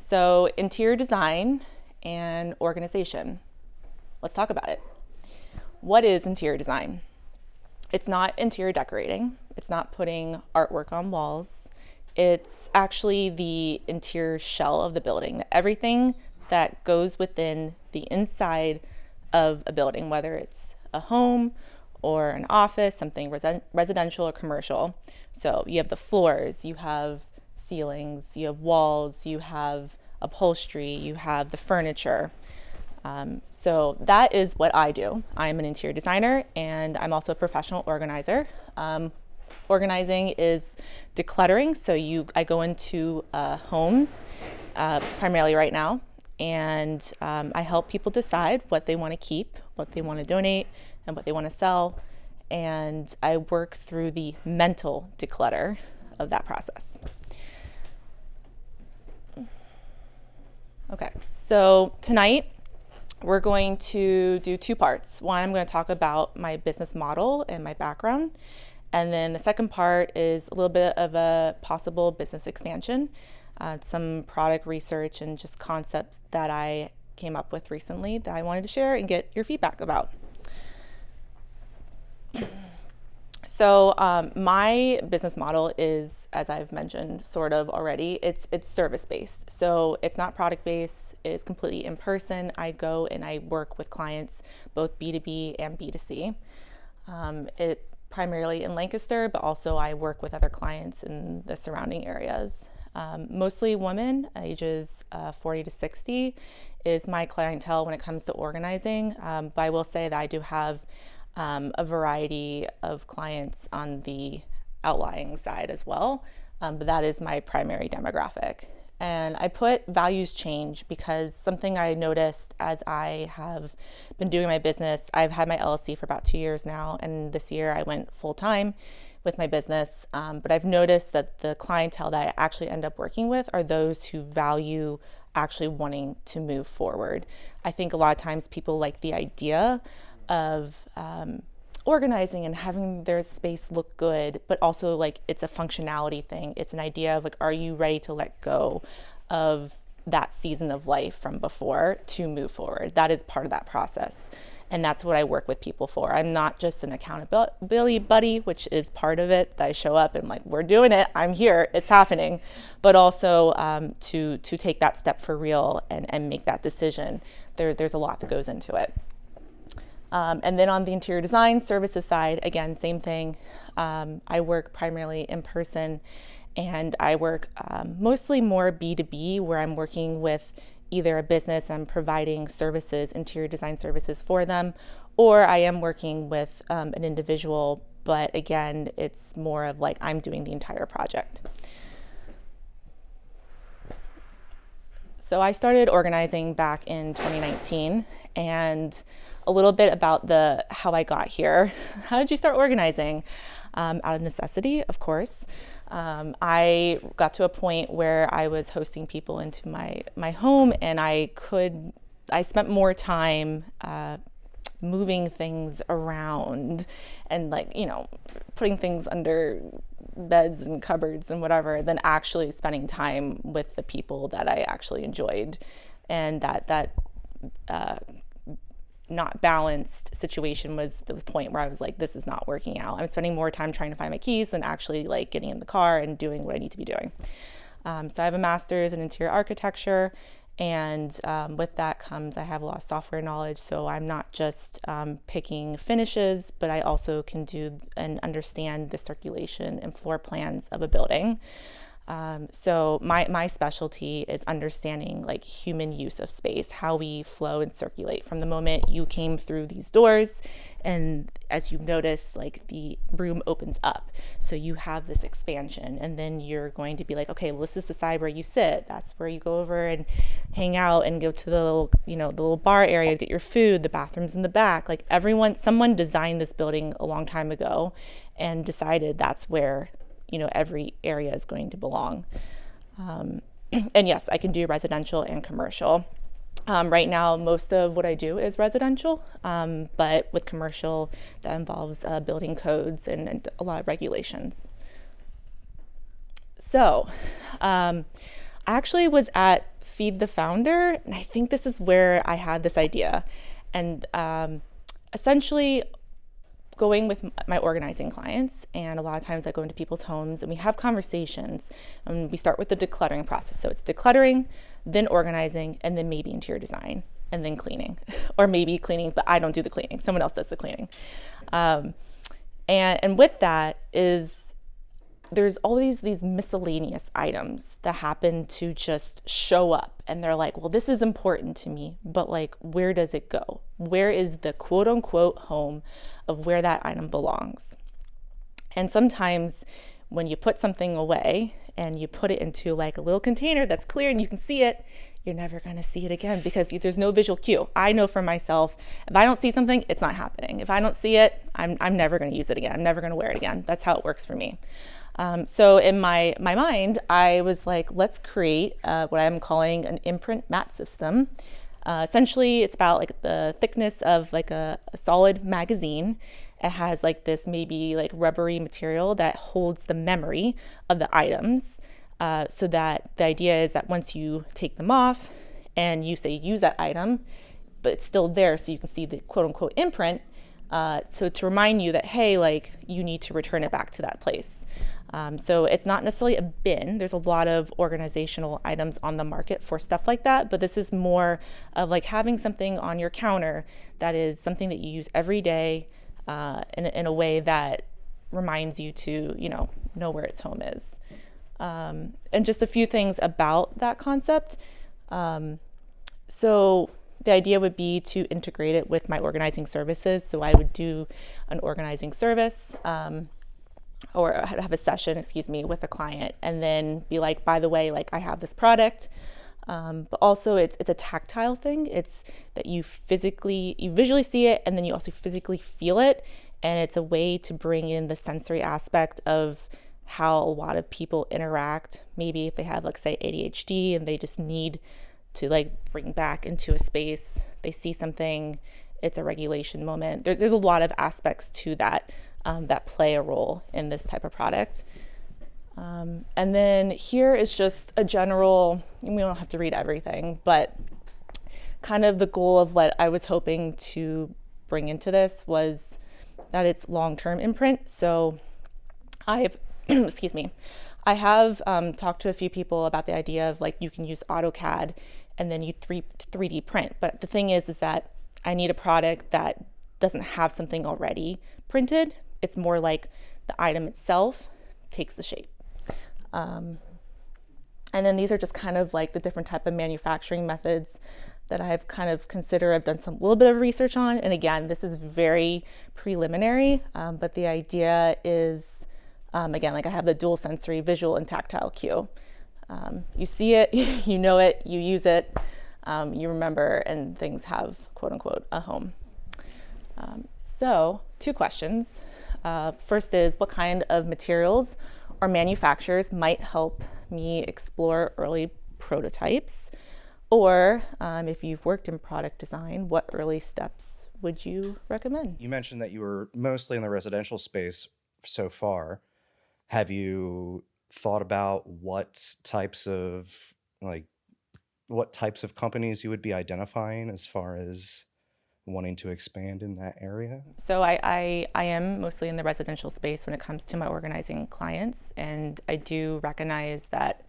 So interior design and organization. Let's talk about it. What is interior design? It's not interior decorating. It's not putting artwork on walls. It's actually the interior shell of the building. Everything that goes within the inside of a building, whether it's a home or an office, something residential or commercial. So you have the floors, you have ceilings, you have walls, you have upholstery, you have the furniture. So that is what I do. I'm an interior designer and I'm also a professional organizer. Organizing is decluttering. So I go into homes, primarily right now, and I help people decide what they want to keep, what they want to donate, and what they want to sell. And I work through the mental declutter of that process. Okay, so tonight we're going to do two parts. One, I'm going to talk about my business model and my background. And then the second part is a little bit of a possible business expansion, some product research and just concepts that I came up with recently that I wanted to share and get your feedback about. So my business model is, as I've mentioned sort of already, it's service-based. So it's not product-based, it's completely in person. I go and I work with clients, both B2B and B2C. It primarily in Lancaster, but also I work with other clients in the surrounding areas. Mostly women, ages 40 to 60 is my clientele when it comes to organizing. But I will say that I do have a variety of clients on the outlying side as well, but that is my primary demographic. And I put values change because something I noticed as I have been doing my business, I've had my LLC for about 2 years now, and this year I went full time with my business, but I've noticed that the clientele that I actually end up working with are those who value actually wanting to move forward. I think a lot of times people like the idea of organizing and having their space look good, but also like it's a functionality thing. It's an idea of like, are you ready to let go of that season of life from before to move forward? That is part of that process. And that's what I work with people for. I'm not just an accountability buddy, which is part of it, that I show up and like, we're doing it, I'm here, it's happening, but also to take that step for real and make that decision. There's a lot that goes into it. And then on the interior design services side, again, same thing. I work primarily in person, and I work mostly more B2B, where I'm working with either a business and providing services, interior design services for them, or I am working with an individual, but again, it's more of like I'm doing the entire project. So I started organizing back in 2019, and a little bit about how I got here. How did you start organizing? Out of necessity, of course. I got to a point where I was hosting people into my home, and I spent more time moving things around and putting things under beds and cupboards and whatever than actually spending time with the people that I actually enjoyed. And that not balanced situation was the point where I was like, this is not working out. I'm spending more time trying to find my keys than actually like getting in the car and doing what I need to be doing. So I have a master's in interior architecture, and with that comes I have a lot of software knowledge. So I'm not just picking finishes, but I also can do and understand the circulation and floor plans of a building. So my specialty is understanding like human use of space, how we flow and circulate from the moment you came through these doors. And as you notice, like the room opens up. So you have this expansion, and then you're going to be like, okay, well, this is the side where you sit. That's where you go over and hang out and go to the little, the little bar area to get your food, the bathrooms in the back. Like someone designed this building a long time ago and decided that's where every area is going to belong. And yes, I can do residential and commercial. Right now, most of what I do is residential, but with commercial, that involves building codes and a lot of regulations. So I actually was at feed the founder. And I think this is where I had this idea. And essentially going with my organizing clients, and a lot of times I go into people's homes and we have conversations, and we start with the decluttering process. So it's decluttering, then organizing, and then maybe interior design, and then cleaning, or maybe cleaning, but I don't do the cleaning. Someone else does the cleaning. And with that is there's always these miscellaneous items that happen to just show up, and they're like, well, this is important to me, but like, where does it go? Where is the quote unquote home of where that item belongs? And sometimes when you put something away and you put it into like a little container that's clear and you can see it, you're never going to see it again because there's no visual cue. I know for myself, if I don't see something, it's not happening. If I don't see it, I'm never going to use it again. I'm never going to wear it again. That's how it works for me. So in my mind, I was like, let's create what I'm calling an imprint mat system. Essentially, it's about like the thickness of like a solid magazine. It has like this maybe like rubbery material that holds the memory of the items. So that the idea is that once you take them off and you say use that item, but it's still there so you can see the quote unquote imprint. So to remind you that, hey, like you need to return it back to that place. So it's not necessarily a bin. There's a lot of organizational items on the market for stuff like that, but this is more of like having something on your counter that is something that you use every day in a way that reminds you to, know where its home is. And just a few things about that concept. So the idea would be to integrate it with my organizing services. So I would do an organizing service, or have a session, with a client, and then be like, by the way, like I have this product. But also it's a tactile thing. It's that you visually see it, and then you also physically feel it. And it's a way to bring in the sensory aspect of how a lot of people interact. Maybe if they have, like, say, ADHD and they just need to like bring back into a space, they see something, it's a regulation moment. There's a lot of aspects to that that play a role in this type of product. And then here is just a general, and we don't have to read everything, but kind of the goal of what I was hoping to bring into this was that it's long-term imprint. So I've, I have talked to a few people about the idea of like you can use AutoCAD and then you 3D print. But the thing is that I need a product that doesn't have something already printed. It's more like the item itself takes the shape. And then these are just kind of like the different type of manufacturing methods that I've kind of considered. I've done some little bit of research on. And again, this is very preliminary, but the idea is, again, like I have the dual sensory visual and tactile cue. You see it, you know it, you use it, you remember, and things have quote unquote a home. So 2 questions. First is, what kind of materials or manufacturers might help me explore early prototypes? Or if you've worked in product design, what early steps would you recommend? You mentioned that you were mostly in the residential space so far. Have you thought about what types of companies you would be identifying as far as wanting to expand in that area? So I am mostly in the residential space when it comes to my organizing clients, and I do recognize that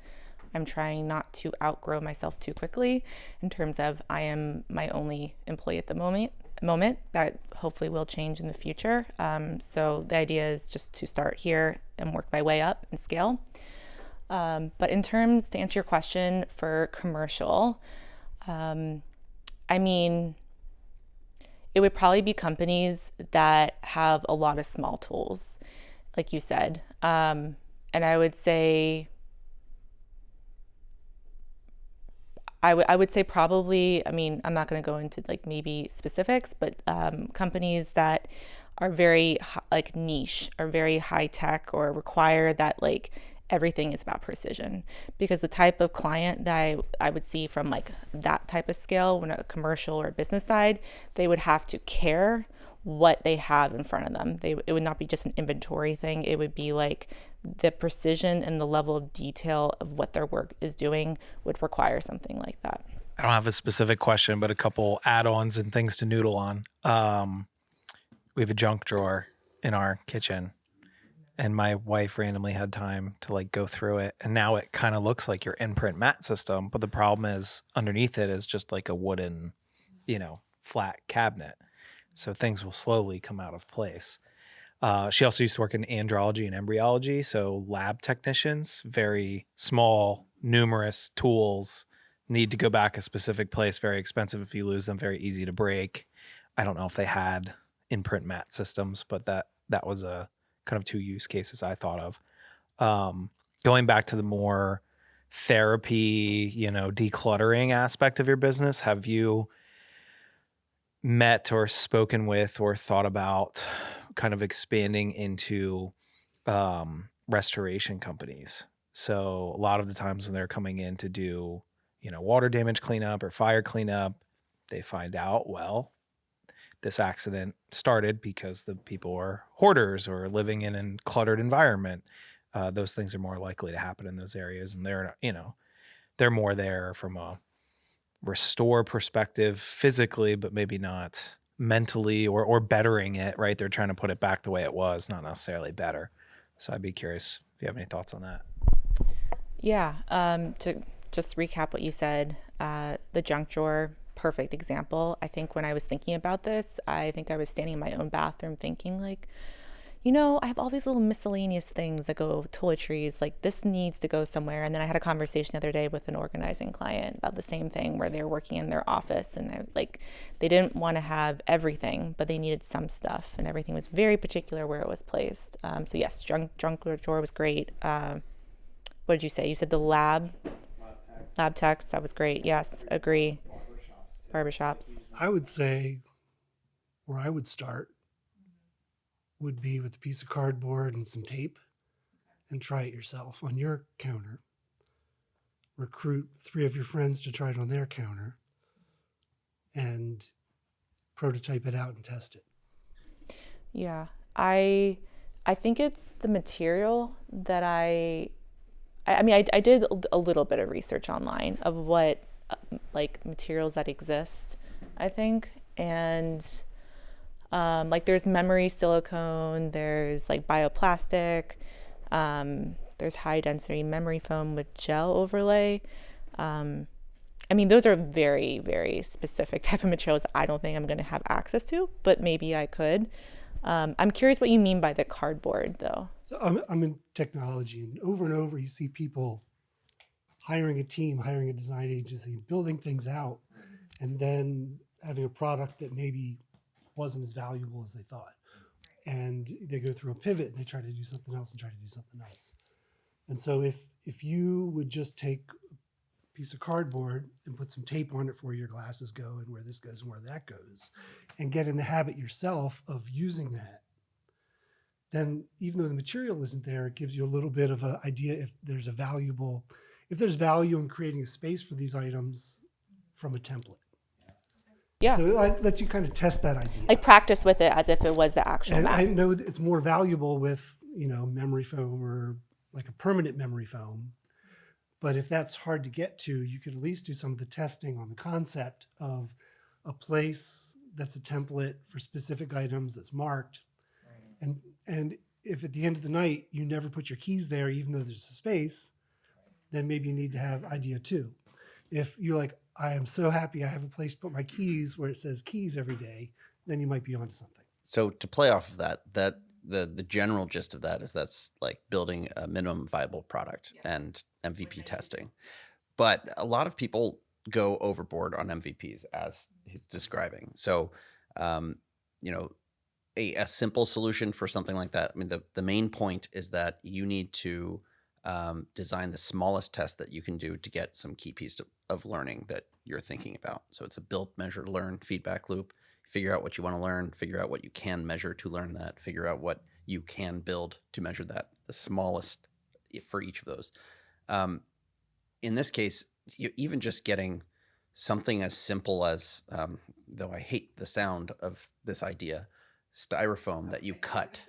I'm trying not to outgrow myself too quickly in terms of I am my only employee at the moment. That hopefully will change in the future. So the idea is just to start here and work my way up and scale. But in terms, to answer your question for commercial, it would probably be companies that have a lot of small tools, like you said. And I would say, I would say probably, I'm not going to go into like maybe specifics, but companies that are very like niche or very high tech or require that like everything is about precision, because the type of client that I would see from like that type of scale, when a commercial or business side, they would have to care what they have in front of them. It would not be just an inventory thing. It would be like the precision and the level of detail of what their work is doing would require something like that. I don't have a specific question, but a couple add-ons and things to noodle on. We have a junk drawer in our kitchen, and my wife randomly had time to like go through it, and now it kind of looks like your imprint mat system, but the problem is underneath it is just like a wooden, flat cabinet. So things will slowly come out of place. She also used to work in andrology and embryology, so lab technicians, very small, numerous tools, need to go back a specific place, very expensive if you lose them, very easy to break. I don't know if they had imprint mat systems, but that was a kind of two use cases I thought of. Going back to the more therapy, decluttering aspect of your business, have you met or spoken with or thought about kind of expanding into restoration companies? So a lot of the times when they're coming in to do, water damage cleanup or fire cleanup, they find out, well, this accident started because the people are hoarders or living in a cluttered environment. Those things are more likely to happen in those areas, and they're more there from a restore perspective physically, but maybe not mentally or bettering it, right? They're trying to put it back the way it was, not necessarily better. So I'd be curious if you have any thoughts on that. Yeah. To just recap what you said, the junk drawer, perfect example. I think when I was thinking about this, I think I was standing in my own bathroom thinking like, I have all these little miscellaneous things that go toiletries, like this needs to go somewhere. And then I had a conversation the other day with an organizing client about the same thing where they were working in their office and they didn't want to have everything, but they needed some stuff and everything was very particular where it was placed. So yes, junk drawer was great. What did you say? You said the lab techs. That was great. Yes, agree. Barbershops. I would say where I would start would be with a piece of cardboard and some tape and try it yourself on your counter. Recruit 3 of your friends to try it on their counter and prototype it out and test it. Yeah, I think it's the material that I mean, I did a little bit of research online of what like materials that exist, I think. And like there's memory silicone, there's like bioplastic, there's high density memory foam with gel overlay. I mean, those are very, very specific type of materials that I don't think I'm going to have access to, but maybe I could. I'm curious what you mean by the cardboard, though. So I'm in technology, and over you see people hiring a team, hiring a design agency, building things out, and then having a product that maybe wasn't as valuable as they thought. And they go through a pivot and they try to do something else and try to do something else. And so if you would just take a piece of cardboard and put some tape on it for where your glasses go and where this goes and where that goes, and get in the habit yourself of using that, then even though the material isn't there, it gives you a little bit of an idea if there's value in creating a space for these items from a template. Yeah. So it lets you kind of test that idea. Like practice with it as if it was the actual And map. I know that it's more valuable with, memory foam or like a permanent memory foam. But if that's hard to get to, you could at least do some of the testing on the concept of a place that's a template for specific items that's marked. Right. And if at the end of the night you never put your keys there, even though there's a space, then maybe you need to have idea 2. If you're like, I am so happy I have a place to put my keys where it says keys every day, then you might be onto something. So to play off of that the general gist of that is that's like building a minimum viable product and MVP testing. But a lot of people go overboard on MVPs as he's describing. So, a simple solution for something like that. I mean, the main point is that you need to design the smallest test that you can do to get some key piece of learning that you're thinking about. So it's a build, measure, learn feedback loop. Figure out what you want to learn, figure out what you can measure to learn that, figure out what you can build to measure that, the smallest for each of those. In this case, even just getting something as simple as, though I hate the sound of this idea, styrofoam that you cut,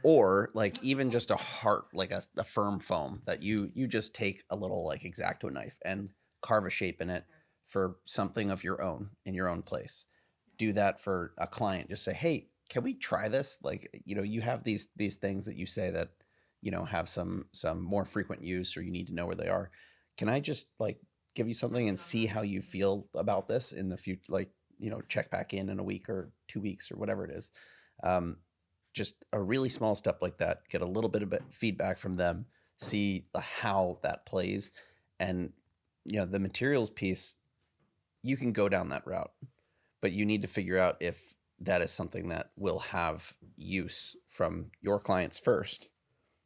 or like even just a heart, like a firm foam that you just take a little like X-Acto knife and carve a shape in it for something of your own in your own place. Do that for a client. Just say, hey, can we try this? Like, you have these things that you say that, have some more frequent use, or you need to know where they are. Can I just like give you something and see how you feel about this in the future? Like, check back in a week or 2 weeks or whatever it is. Just a really small step like that, get a little bit of feedback from them, see how that plays. And, the materials piece, you can go down that route, but you need to figure out if that is something that will have use from your clients first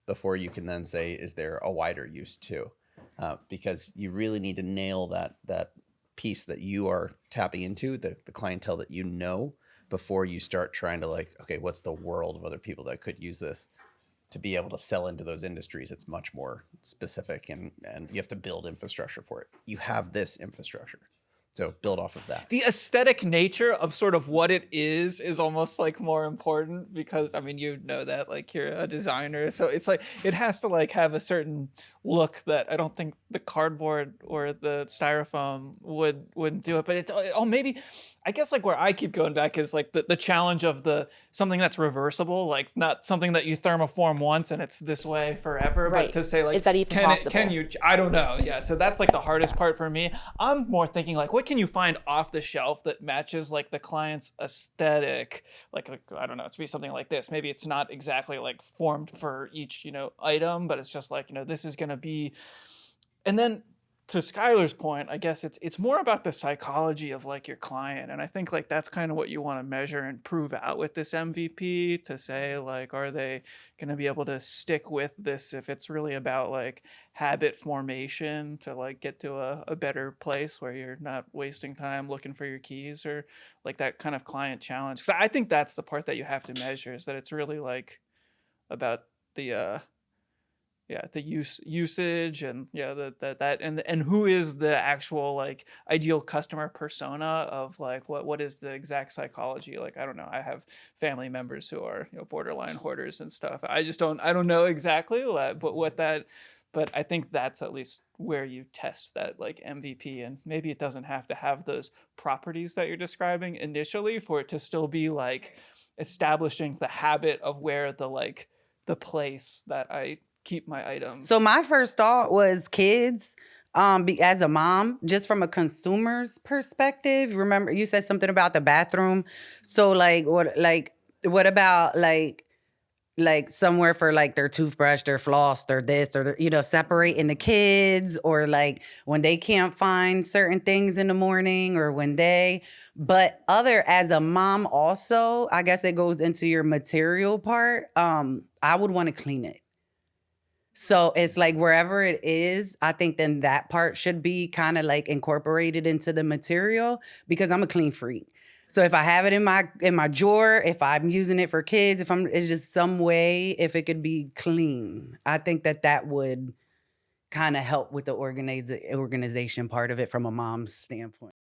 before you can then say, is there a wider use too? Because you really need to nail that piece that you are tapping into, the clientele that before you start trying to like, okay, what's the world of other people that could use this to be able to sell into those industries? It's much more specific, and you have to build infrastructure for it. You have this infrastructure, so build off of that. The aesthetic nature of sort of what it is almost like more important, because I mean, that like you're a designer, so it's like it has to like have a certain look that I don't think the cardboard or the styrofoam wouldn't do it. But it's maybe, I guess like where I keep going back is like the challenge of something that's reversible, like not something that you thermoform once and it's this way forever, Right. but to say like, Is that even possible? can you, I don't know. Yeah. So that's like the hardest part for me. I'm more thinking like, what can you find off the shelf that matches like the client's aesthetic? Like I don't know, to be something like this. Maybe it's not exactly like formed for each, item, but it's just like, this is going to be, and then to Skylar's point, I guess it's more about the psychology of like your client. And I think like that's kind of what you want to measure and prove out with this MVP, to say like, are they going to be able to stick with this if it's really about like habit formation to like get to a better place where you're not wasting time looking for your keys, or like that kind of client challenge. Because I think that's the part that you have to measure, is that it's really like about the usage, and that and who is the actual like ideal customer persona of like what is the exact psychology. Like I don't know, I have family members who are borderline hoarders and stuff. I don't know exactly but I think that's at least where you test that like MVP. And maybe it doesn't have to have those properties that you're describing initially for it to still be like establishing the habit of where the place that I keep my items. So my first thought was kids. As a mom, just from a consumer's perspective, remember you said something about the bathroom. So what about like somewhere for like their toothbrush, their floss, their this, or separating the kids, or like when they can't find certain things in the morning, or but as a mom also, I guess it goes into your material part. I would want to clean it. So it's like wherever it is, I think then that part should be kind of like incorporated into the material, because I'm a clean freak. So if I have it in my drawer, if I'm using it for kids, it's just some way, if it could be clean, I think that would kind of help with the organization part of it from a mom's standpoint.